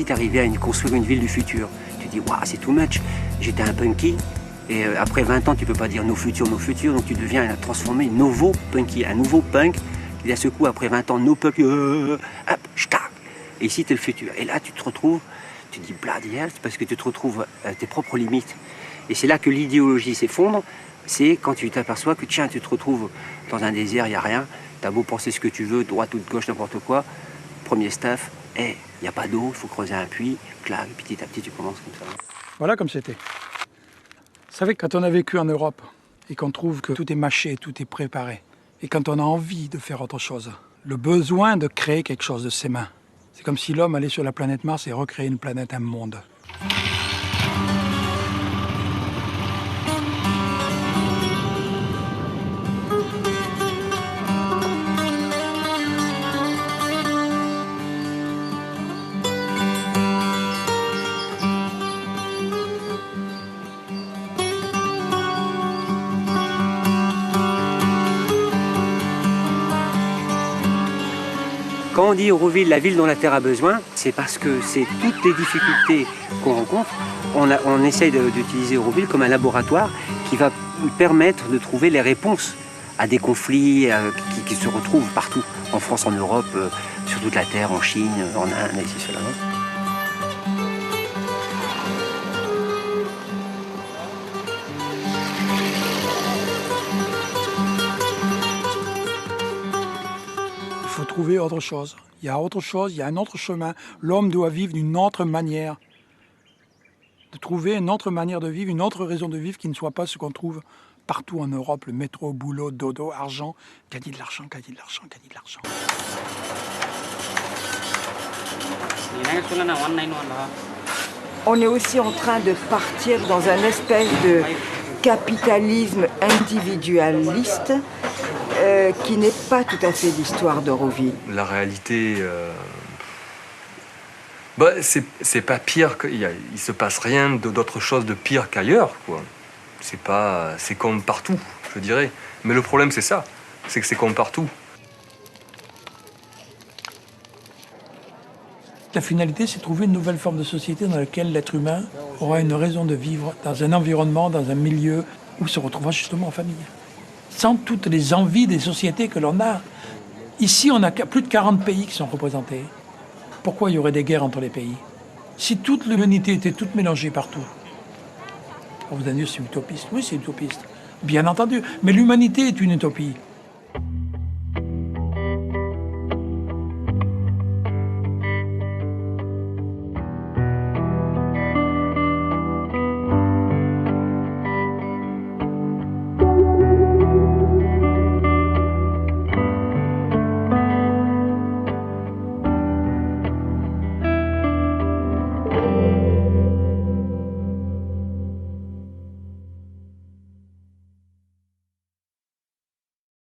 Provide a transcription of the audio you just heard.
si tu arrivais à construire une ville du futur. Tu dis, waouh, c'est too much. J'étais un punky. Et après 20 ans, tu peux pas dire nos futurs, donc tu deviens transformé nouveau punky, un nouveau punk, qui d'un seul coup, après 20 ans, no punk, hop, shtack. Et ici, tu es le futur. Et là, tu te retrouves, tu te dis bloody hell, parce que tu te retrouves à tes propres limites. Et c'est là que l'idéologie s'effondre, c'est quand tu t'aperçois que tiens, tu te retrouves dans un désert, il n'y a rien, tu as beau penser ce que tu veux, droite ou de gauche, n'importe quoi, premier staff, il n'y a pas d'eau, il faut creuser un puits, clac, petit à petit, tu commences comme ça. Voilà comme c'était. Vous savez, quand on a vécu en Europe et qu'on trouve que tout est mâché, tout est préparé, et quand on a envie de faire autre chose, le besoin de créer quelque chose de ses mains, c'est comme si l'homme allait sur la planète Mars et recréait une planète, un monde. Quand on dit Auroville, la ville dont la terre a besoin, c'est parce que c'est toutes les difficultés qu'on rencontre. On essaye d'utiliser Auroville comme un laboratoire qui va permettre de trouver les réponses à des conflits qui se retrouvent partout, en France, en Europe, sur toute la terre, en Chine, en Inde, ici, cela. Il faut trouver autre chose. Il y a autre chose, il y a un autre chemin. L'homme doit vivre d'une autre manière. De trouver une autre manière de vivre, une autre raison de vivre qui ne soit pas ce qu'on trouve partout en Europe, le métro, boulot, dodo, argent. Qui a dit de l'argent, qui a dit de l'argent, qui a dit de l'argent. On est aussi en train de partir dans un espèce de capitalisme individualiste qui n'est pas tout à fait l'histoire d'Auroville. La réalité, c'est pas pire, il se passe rien d'autre chose de pire qu'ailleurs, quoi. C'est comme partout, je dirais. Mais le problème, c'est ça, c'est que c'est comme partout. La finalité, c'est de trouver une nouvelle forme de société dans laquelle l'être humain aura une raison de vivre dans un environnement, dans un milieu où il se retrouvera justement en famille. Sans toutes les envies des sociétés que l'on a. Ici, on a plus de 40 pays qui sont représentés. Pourquoi il y aurait des guerres entre les pays? Si toute l'humanité était toute mélangée partout. Vous allez dire, c'est utopiste. Oui, c'est utopiste. Bien entendu. Mais l'humanité est une utopie.